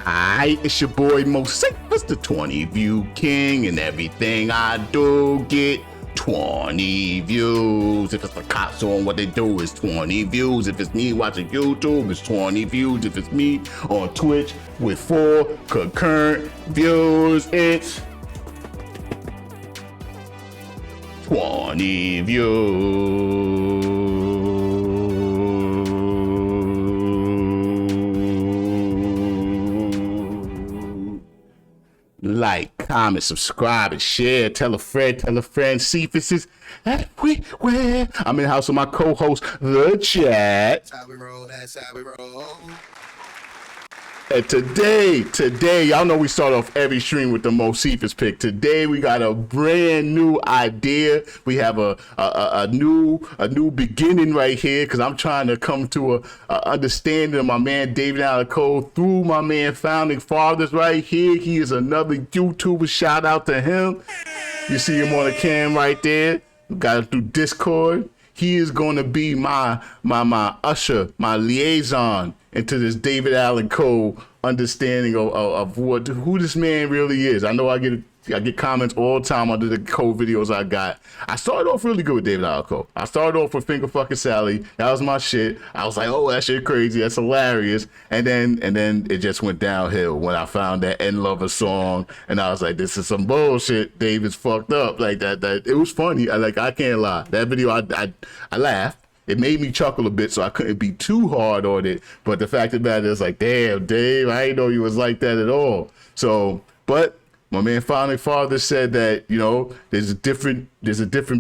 Hi, it's your boy Moseefus, the 20 view king, and everything I do get 20 views. If it's the cops on what they do, it's 20 views. If it's me watching YouTube, it's 20 views. If it's me on Twitch with 4 concurrent views, it's 20 views. Like, comment, subscribe, and share. Tell a friend, Moseefus is everywhere. I'm in the house with my co-host, The Chat. That's how we roll, that's how we roll. And today, y'all know we start off every stream with the Moseefus pick. Today we got a brand new idea. We have a new beginning right here because I'm trying to come to a understanding of my man David Allan Coe through my man Founding Fathers right here. He is another YouTuber. Shout out to him. You see him on the cam right there. We got it through Discord. He is going to be my usher, my liaison into this David Allan Coe understanding of who this man really is. I know I get comments all the time under the Coe videos I got. I started off really good with David Allan Coe. I started off with Finger Fucking Sally. That was my shit. I was like, oh, that shit crazy. That's hilarious. And then it just went downhill when I found that End Lover song, and I was like, this is some bullshit. David's fucked up like that. It was funny. I can't lie. That video, I laughed. It made me chuckle a bit, so I couldn't be too hard on it. But the fact of the matter is, like, damn, Dave, I didn't know you was like that at all. So, but my man Founding Father said that, you know, there's a different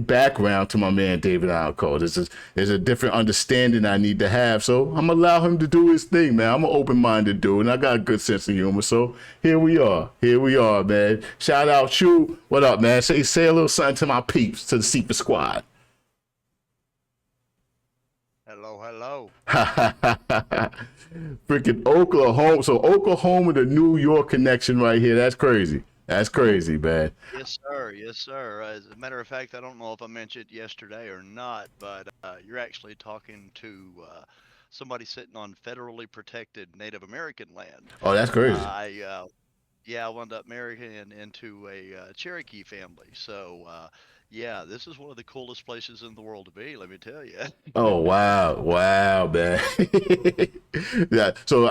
background to my man David Allan Coe. There's a different understanding I need to have. So I'm gonna allow him to do his thing, man. I'm an open-minded dude, and I got a good sense of humor. So here we are, man. Shout out, Shu. What up, man? Say a little something to my peeps, to the Seeper Squad. Hello. Freaking Oklahoma. So Oklahoma to New York connection right here. That's crazy. That's crazy, man. Yes, sir. As a matter of fact, I don't know if I mentioned yesterday or not, but you're actually talking to somebody sitting on federally protected Native American land. Oh, that's crazy. I wound up marrying into a Cherokee family. So, yeah, this is one of the coolest places in the world to be, let me tell you. Oh, wow, man. Yeah. So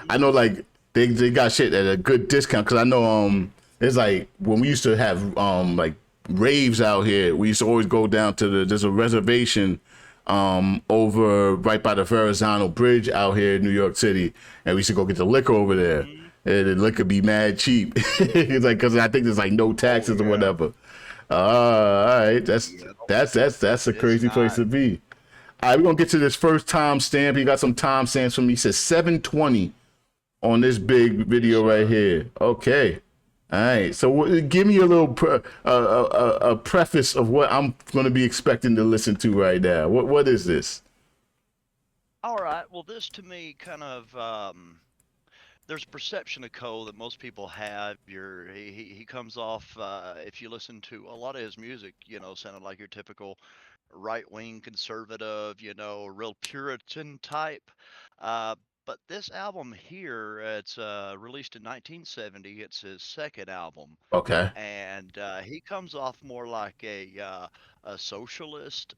I know, like, they got shit at a good discount, because I know it's like when we used to have like raves out here, we used to always go down to there's a reservation over right by the Verrazano Bridge out here in New York City, and we used to go get the liquor over there. And the liquor be mad cheap. It's like, because I think there's like no taxes or whatever. All right, that's a crazy place to be. All right, we're gonna get to this first time stamp. He got some time stamps from me. He says 7:20 on this big video right here. Okay. All right, so give me a little a preface of what I'm going to be expecting to listen to right now. What is this? All right, well, this to me kind of there's a perception of Coe that most people have. He comes off, if you listen to a lot of his music, you know, sounded like your typical right-wing conservative, you know, real Puritan type. But this album here, it's released in 1970. It's his second album, Okay. and he comes off more like a socialist.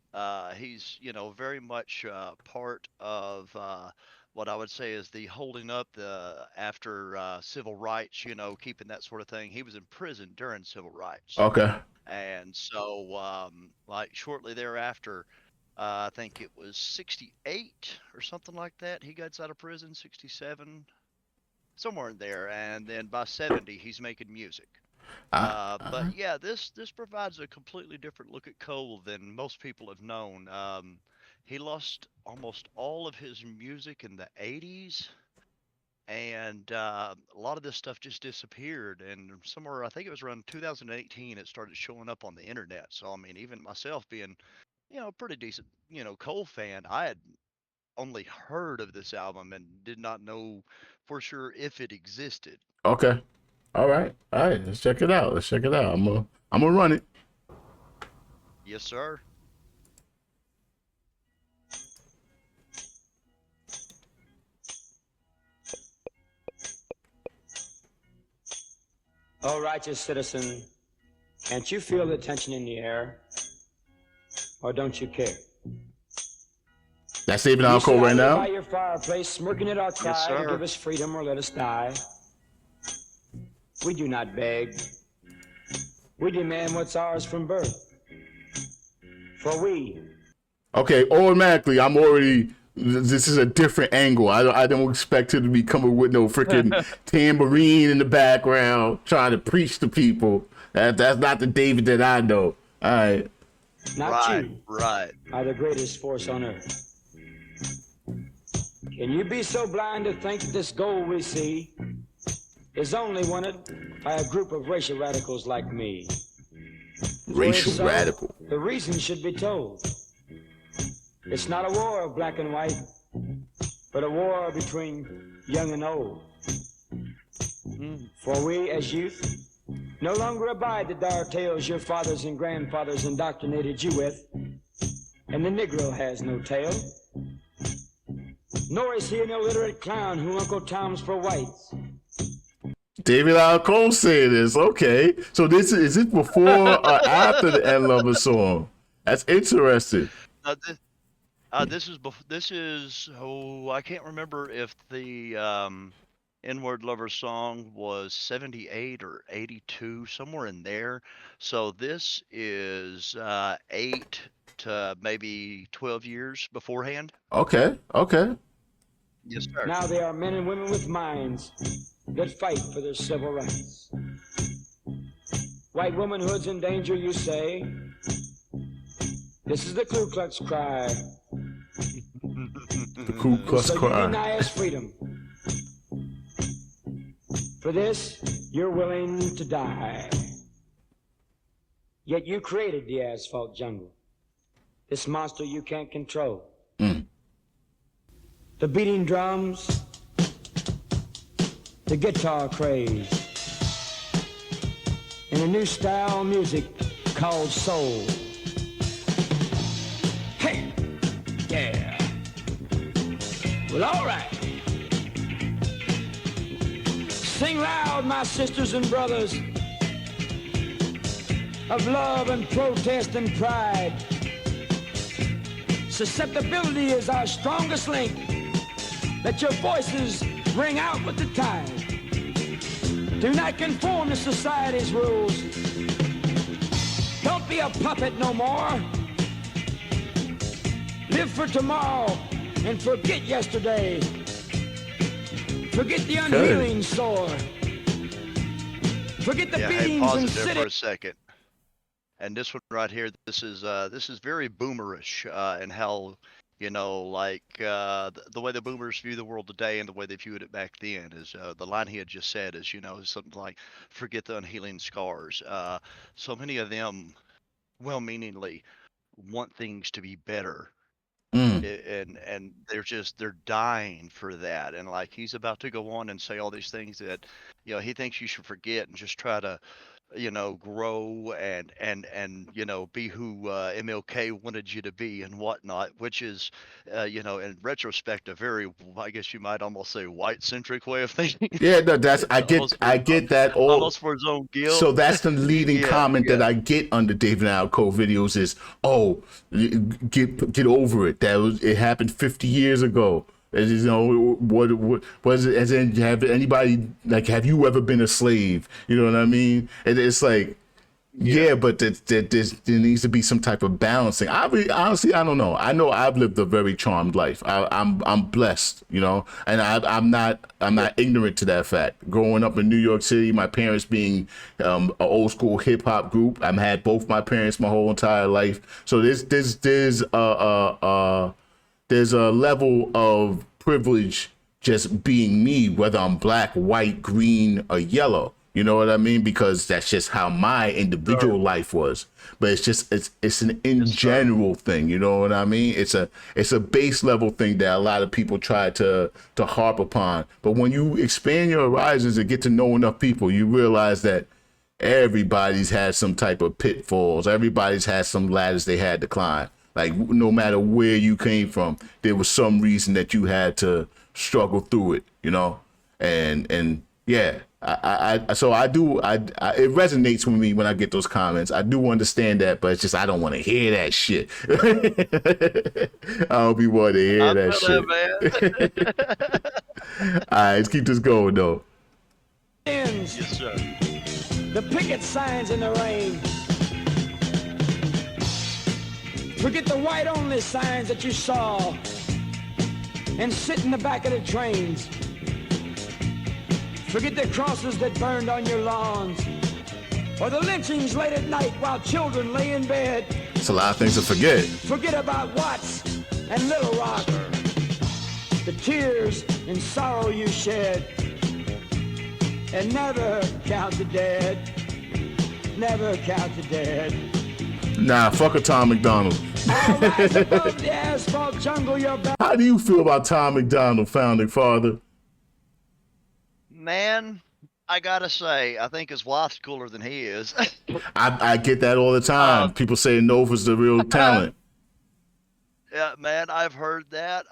He's, you know, very much part of what I would say is the holding up the after civil rights, you know, keeping that sort of thing. He was in prison during civil rights. Okay. And so, like shortly thereafter, I think it was 68 or something like that. He gets out of prison, 67, somewhere in there. And then by 70, he's making music. But yeah, this provides a completely different look at Coe than most people have known. He lost almost all of his music in the 80s, and a lot of this stuff just disappeared. And somewhere, I think it was around 2018, it started showing up on the internet. So, I mean, even myself being, you know, a pretty decent, you know, Cole fan, I had only heard of this album and did not know for sure if it existed. Okay. All right. Let's check it out. I'm gonna run it. Yes, sir. Oh, righteous citizen, can't you feel the tension in the air? Or don't you care? That's David You Allan Coe sit right idly by now. your fireplace, smirking at our cry to sir. give us freedom or let us die. We do not beg. We demand what's ours from birth. For we. Okay, automatically, I'm already. This is a different angle. I don't expect him to be coming with no freaking tambourine in the background trying to preach to people. That's not the David that I know. All right. Not Right, you right. are the greatest force on earth. Can you be so blind to think this goal we see is only wanted by a group of racial radicals like me? Racial If so, radical. the reason should be told. It's not a war of black and white, but a war between young and old. For we, as youth, no longer abide the dark tales your fathers and grandfathers indoctrinated you with, and the Negro has no tail. Nor is he an illiterate clown who Uncle Tom's for whites. David Allan Coe said this. Okay, so is it before or after the End Lover song? That's interesting. Uh, this, this is I can't remember if the N-Word Lover song was 78 or 82, somewhere in there. So this is 8 to maybe 12 years beforehand. Okay, okay. Yes, sir. Now they are men and women with minds that fight for their civil rights. White womanhood's in danger, you say? This is the Ku Klux cry. The Ku Klux So you Klan. deny us freedom. For this, you're willing to die. Yet you created the asphalt jungle, this monster you can't control. The beating drums, the guitar craze, and a new style music called soul. Hey, yeah. Well, all right. Sing loud, my sisters and brothers, of love and protest and pride. Susceptibility is our strongest link. Let your voices ring out with the tide. Do not conform to society's rules. Don't be a puppet no more. Live for tomorrow and forget yesterday. Forget the unhealing sore. Forget the Yeah, hey, beatings pause and it there for sitting. a second. And this one right here, this is very boomerish in how, like the way the boomers view the world today and the way they viewed it back then is the line he had just said is, something like, forget the unhealing scars. So many of them, well-meaningly, want things to be better. And they're dying for that. And like he's about to go on and say all these things that, he thinks you should forget and just try to grow and be who MLK wanted you to be and whatnot, which is, in retrospect, a very, I guess you might almost say, white-centric way of thinking. Yeah, no, that's I almost get that all. almost for his own guilt. So that's the leading Yeah, comment that yeah. I get under David Allan Coe videos is, "Oh, get over it. It happened 50 years ago." As what was it? As in, have you ever been a slave? You know what I mean? And it's like, yeah, but there needs to be some type of balancing. Honestly, I don't know. I know I've lived a very charmed life. I'm blessed, and I'm not ignorant to that fact. Growing up in New York City, my parents being an old school hip hop group, I've had both my parents my whole entire life. So there's a level of privilege just being me, whether I'm black, white, green, or yellow. You know what I mean? Because that's just how my individual life was. But it's an in general thing. You know what I mean? It's a base level thing that a lot of people try to harp upon. But when you expand your horizons and get to know enough people, you realize that everybody's had some type of pitfalls. Everybody's had some ladders they had to climb. Like, no matter where you came from, there was some reason that you had to struggle through it, and yeah. So I do. It resonates with me when I get those comments. I do understand that, but it's just I don't want to hear that shit. I don't be wanting to hear that shit. That, man. All right, let's keep this going though. Ends. Yes, sir. The picket signs in the rain. Forget the white-only signs that you saw and sit in the back of the trains. Forget the crosses that burned on your lawns, or the lynchings late at night while children lay in bed. It's a lot of things to forget. Forget about Watts and Little Rock, the tears and sorrow you shed, and never count the dead. Never count the dead. Nah, fuck a Tom McDonald. I'll rise above the asphalt jungle, your back. How do you feel about Tom McDonald, founding father? Man, I gotta say, I think his wife's cooler than he is. I get that all the time. People say Nova's the real talent. Yeah, man, I've heard that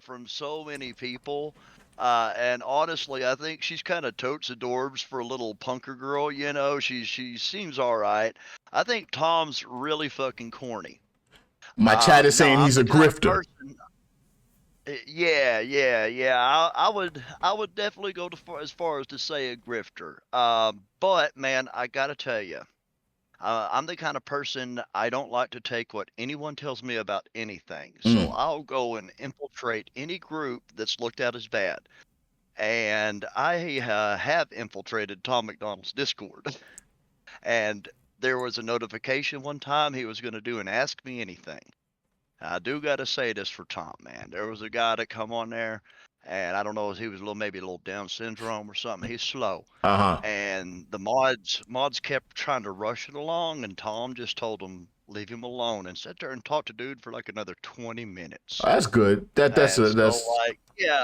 from so many people. And honestly, I think she's kind of totes adorbs for a little punker girl, you know. She seems all right. I think Tom's really fucking corny. My chat is saying he's a I'm the kind of grifter. person- Yeah. I would definitely go as far as to say a grifter. But man, I gotta tell you, I'm the kind of person I don't like to take what anyone tells me about anything. So I'll go and infiltrate any group that's looked at as bad. And I have infiltrated Tom McDonald's Discord. And there was a notification one time he was going to do an Ask Me Anything. I do got to say this for Tom, man. There was a guy that come on there, and I don't know if he was maybe a little Down syndrome or something. He's slow. And the mods kept trying to rush it along, and Tom just told them, leave him alone, and sat there and talked to dude for like another 20 minutes. Oh, that's good. That's like, yeah.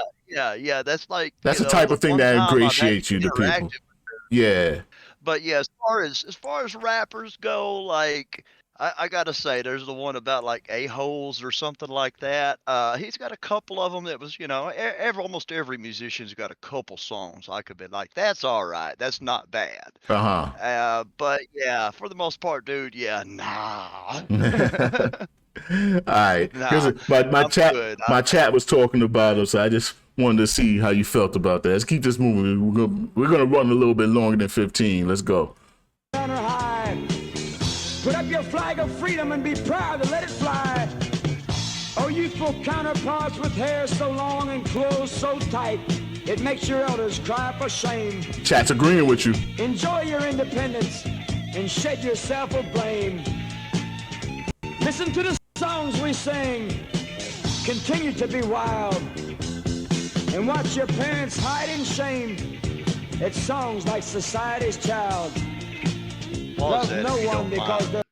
That's like, that's the type of thing that ingratiates you to people. Yeah. But yeah, as far as rappers go, like I gotta say, there's the one about like a-holes or something like that. He's got a couple of them that was, you know, almost every musician's got a couple songs I could be like, that's all right, that's not bad. But yeah, for the most part, dude, yeah, nah. All right. Nah, my chat was talking about it, so I just wanted to see how you felt about that. Let's keep this moving. We're gonna run a little bit longer than 15. Let's go. Put up your flag of freedom and be proud to let it fly. Oh, youthful counterparts with hair so long and clothes so tight, it makes your elders cry for shame. Chat's agreeing with you. Enjoy your independence and shed yourself of blame. Listen to the songs we sing. Continue to be wild. And watch your parents hide in shame. It's songs like Society's Child. Love no one because they're...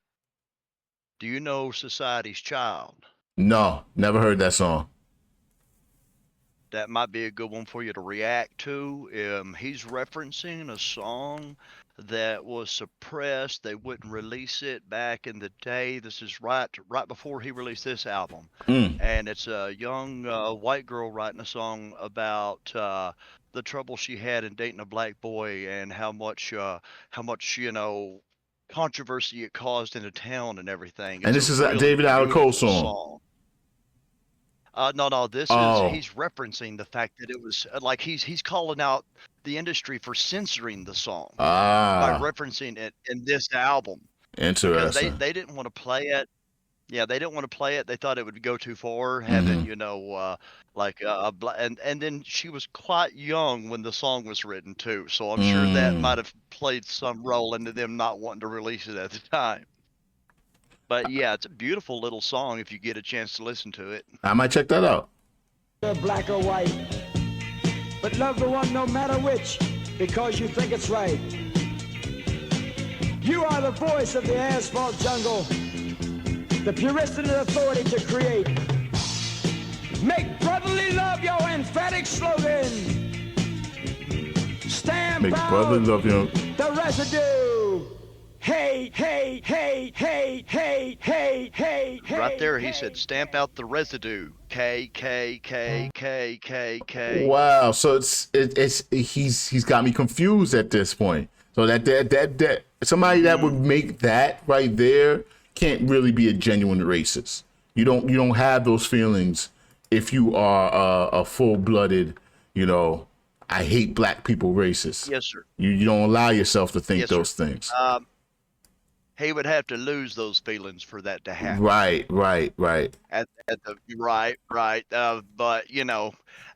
Do you know Society's Child? No, never heard that song. That might be a good one for you to react to. He's referencing a song that was suppressed. They wouldn't release it back in the day. This is right before he released this album. And it's a young white girl writing a song about the trouble she had in dating a black boy and how much you know, controversy it caused in the town and everything. And this is a David Allan Coe song. No, this is, he's referencing the fact that it was like he's calling out the industry for censoring the song by referencing it in this album. Interesting. Because they didn't want to play it. Yeah, they didn't want to play it. They thought it would go too far, having, you know, and then she was quite young when the song was written too. So I'm sure that might have played some role into them not wanting to release it at the time. But yeah, it's a beautiful little song if you get a chance to listen to it. I might check that out. Black or white, but love the one no matter which, because you think it's right. You are the voice of the asphalt jungle, the purest and authority to create. Make brotherly love your emphatic slogan. Stand Make brotherly love your... the residue. Hey, hey, hey, hey, hey, Right there, he said, "Stamp out the residue." K K K K K K. Wow. So it's he's got me confused at this point. So that somebody that would make that right there can't really be a genuine racist. You don't have those feelings if you are a full-blooded, I hate black people racist. Yes, sir. You don't allow yourself to think Yes, sir. those things. He would have to lose those feelings for that to happen. Right. At the right. But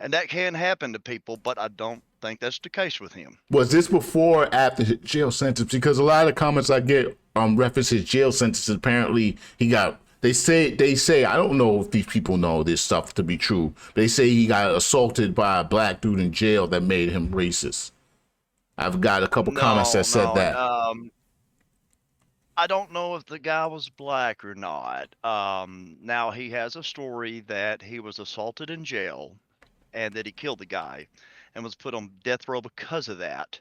and that can happen to people, but I don't think that's the case with him. Was this before or after his jail sentence? Because a lot of comments I get reference his jail sentence. Apparently, he got. They say I don't know if these people know this stuff to be true. They say he got assaulted by a black dude in jail that made him racist. I've got a couple comments that said that. I don't know if the guy was black or not. Now he has a story that he was assaulted in jail and that he killed the guy and was put on death row because of that.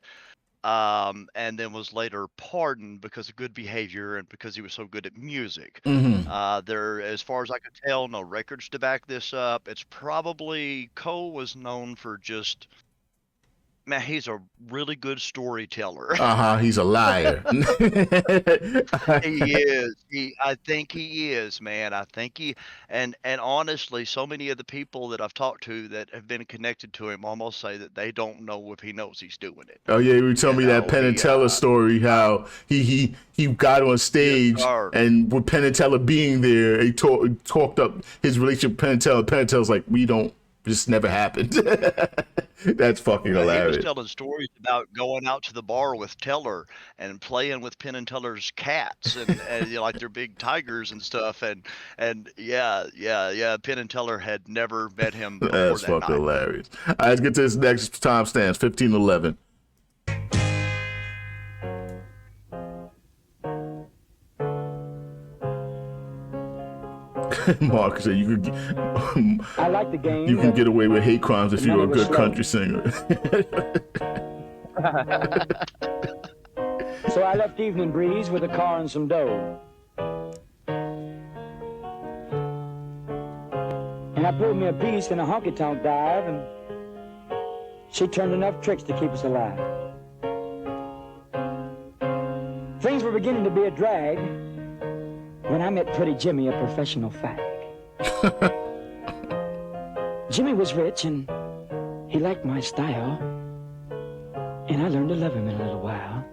And then was later pardoned because of good behavior and because he was so good at music. There, as far as I could tell, no records to back this up. It's probably Coe was known for just, man, he's a really good storyteller. He's a liar. He is. I think he is, man. I think and honestly, so many of the people that I've talked to that have been connected to him almost say that they don't know if he knows he's doing it. Oh yeah, you tell me that Penn and Teller story, how he got on stage and with Penn and Teller being there, he talked up his relationship with Penn and Teller. Penn and Teller's like, this never happened. That's fucking hilarious. He was telling stories about going out to the bar with Teller and playing with Penn and Teller's cats and like their big tigers and stuff. And yeah. Penn and Teller had never met him before. That's that fucking night. hilarious. All right, let's get to this next timestamp, 15:11. Mark said you could. I like the game. You can get away with hate crimes if you're a good slow. country singer. So I left Evening Breeze with a car and some dough. And I pulled me a piece in a honky-tonk dive, and she turned enough tricks to keep us alive. Things were beginning to be a drag when I met Pretty Jimmy, a professional fag. Jimmy was rich and he liked my style, and I learned to love him in a little while.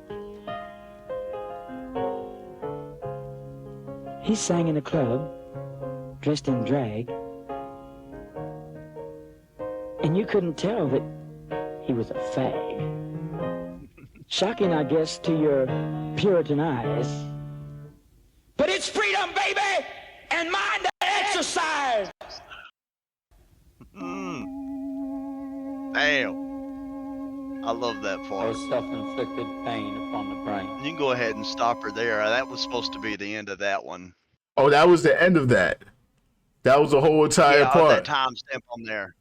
He sang in a club, dressed in drag, and you couldn't tell that he was a fag. Shocking, I guess, to your Puritan eyes. But it's freedom, baby, and mind the exercise. Damn. I love that part. Self-inflicted pain upon the brain. You can go ahead and stop her there. That was supposed to be the end of that one. Oh, that was the end of that. That was the whole entire part. That timestamp on there.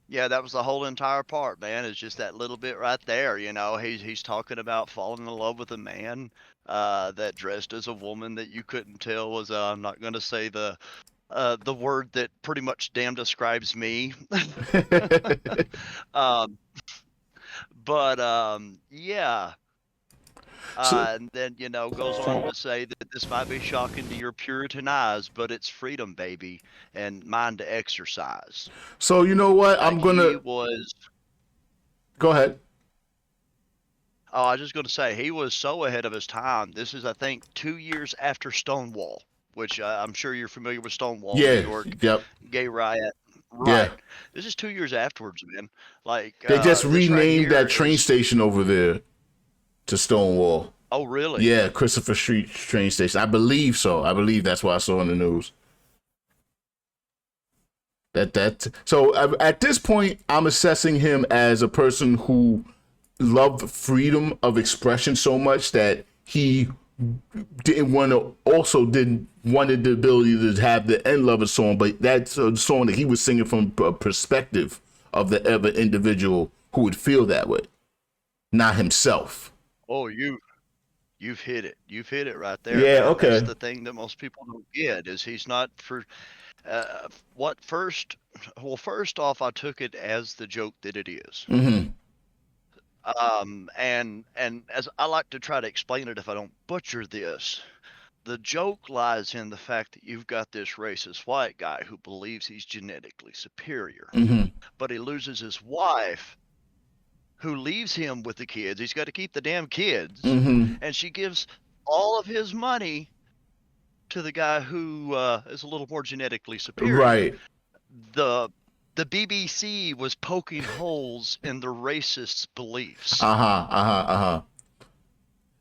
Yeah, that was the whole entire part, man. It's just that little bit right there. He's talking about falling in love with a man that dressed as a woman that you couldn't tell was. I'm not going to say the word that pretty much damn describes me. Yeah. And then, goes on to say that this might be shocking to your Puritan eyes, but it's freedom, baby, and mind to exercise. So you know what? I'm going to... Go ahead. Oh, I was just going to say, he was so ahead of his time. This is, I think, 2 years after Stonewall, which I'm sure you're familiar with Stonewall, yeah, New York, yep. Gay riot. Right. Yeah. This is 2 years afterwards, man. Like they just renamed that train is... station over there to Stonewall. Oh, really? Yeah, Christopher Street train station. I believe so. I believe that's what I saw in the news. So at this point, I'm assessing him as a person who loved freedom of expression so much that he wanted the ability to have the End Lover song, but that's a song that he was singing from a perspective of the other individual who would feel that way, not himself. Oh, you You've hit it. You've hit it right there, Yeah, man. That's okay. the thing that most people don't get is he's not for what first. Well, first off, I took it as the joke that it is. Mm-hmm. And as I like to try to explain it, if I don't butcher this, the joke lies in the fact that you've got this racist white guy who believes he's genetically superior, Mm-hmm. but he loses his wife, who leaves him with the kids. He's got to keep the damn kids, Mm-hmm. and she gives all of his money to the guy who is a little more genetically superior. Right. The BBC was poking holes in the racists' beliefs.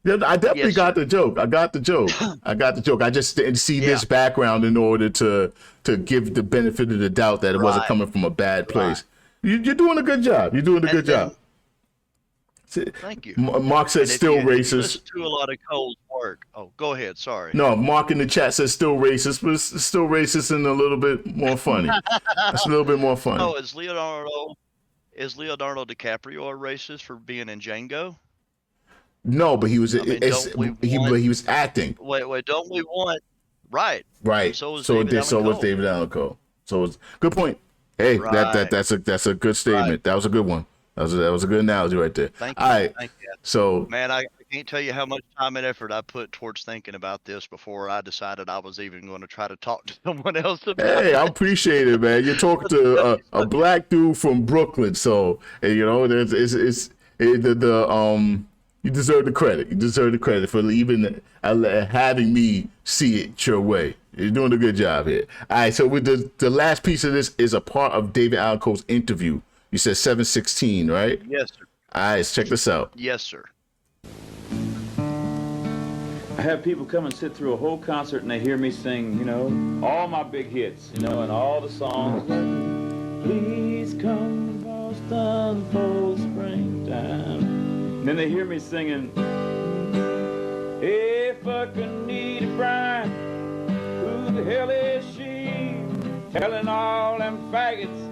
Yeah, I definitely Yes, got sir. the joke. I got the joke. I got the joke. I just didn't see this background in order to give the benefit of the doubt that it wasn't Right. coming from a bad place. You're doing a good job. You're doing a good job. Thank you. Mark says And if still you racist. listen to a lot of Cole's work. Oh, go ahead. Sorry. No, Mark in the chat says still racist, but it's still racist and a little bit more funny. That's a little bit more funny. Oh, is Leonardo DiCaprio a racist for being in Django? No, but he was. I mean, don't we he was acting. Wait, don't we want right? Right. And so was So David Allan was Coe. David Allan Coe. So it's good point. Hey, Right. that's a good statement. Right. That was a good one. That was a good analogy right there. Thank you. All right. Thank you. So Man, I can't tell you how much time and effort I put towards thinking about this before I decided I was even going to try to talk to someone else about hey, it. I appreciate it, man. You're talking to a black dude from Brooklyn, so you know you deserve the credit. You deserve the credit for even having me see it your way. You're doing a good job here. All right, so with the last piece of this is a part of David Allan Coe's interview. You said 716, right? Yes, sir. All right, let's check this out. Yes, sir. I have people come and sit through a whole concert and they hear me sing, you know, all my big hits, you know, and all the songs. Please come to Boston for springtime. And then they hear me singing, hey, fucking Nita Bryant, who the hell is she? Telling all them faggots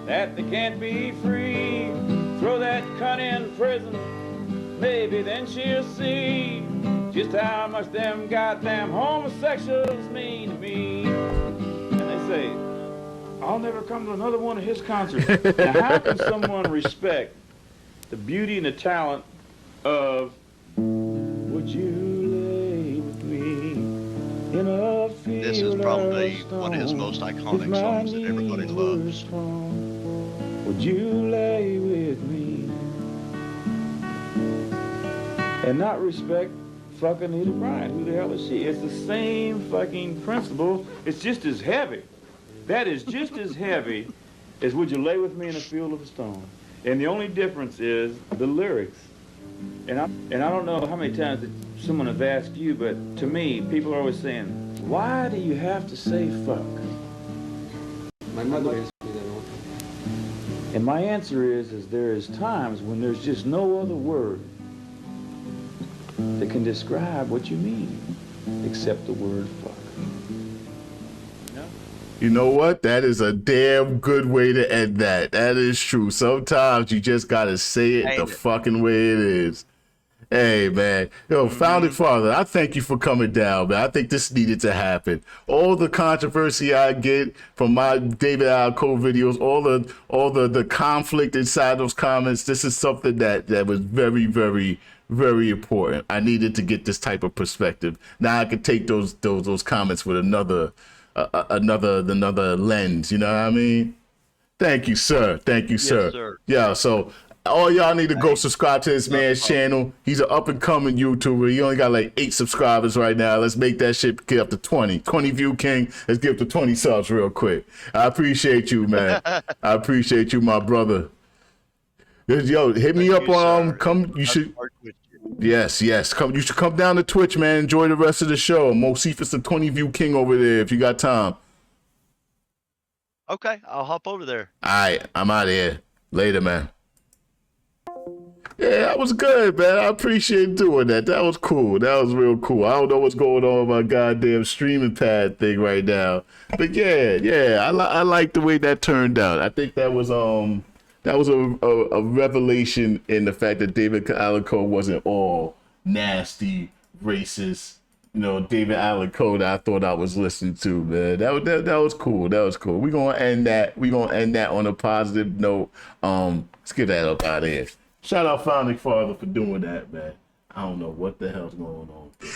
that they can't be free. Throw that cunt in prison, maybe then she'll see just how much them goddamn homosexuals mean to me. And they say, I'll never come to another one of his concerts. Now how can someone respect the beauty and the talent of Would You Lay With Me in a Field This is probably of one of his most Stone, iconic if my songs that everybody knees were loves. strong, would you lay with me? And not respect fucking Anita Bryant. Who the hell is she? It's the same fucking principle. It's just as heavy. That is just as heavy as Would You Lay With Me in a Field of Stone. And the only difference is the lyrics. And I don't know how many times that someone has asked you, but to me, people are always saying, why do you have to say fuck? My mother asked me that all the time. And my answer is there is times when there's just no other word that can describe what you mean except the word fuck. You know what? That is a damn good way to end that. That is true. Sometimes you just gotta say it the fucking way it is. Hey, man. Yo, Founding Father, I thank you for coming down, man. I think this needed to happen. All the controversy I get from my David Allan Coe videos, all the conflict inside those comments, this is something that was very, very, very important. I needed to get this type of perspective. Now I can take those comments with another lens. You know what I mean? Thank you, sir. Thank you, sir. Yes, sir. Yeah. So all y'all need to go subscribe to this man's channel. He's an up and coming YouTuber. He only got like 8 subscribers right now. Let's make that shit get up to 20. 20 view king. Let's get up to 20 subs real quick. I appreciate you, man. I appreciate you, my brother. Yo, hit me up on come. You should. Yes. Come. You should come down to Twitch, man. Enjoy the rest of the show. Moseefus, the 20 view king over there. If you got time. Okay, I'll hop over there. All right, I'm out of here. Later, man. Yeah, that was good, man. I appreciate doing that. That was cool. That was real cool. I don't know what's going on with my goddamn streaming pad thing right now, but yeah, I like the way that turned out. I think that was a revelation in the fact that David Allan Coe wasn't all nasty, racist, David Allan Coe that I thought I was listening to, man. That was cool. That was cool. We're gonna end that. On a positive note. Let's get that up out of here. Shout out Founding Father for doing that, man. I don't know what the hell's going on there.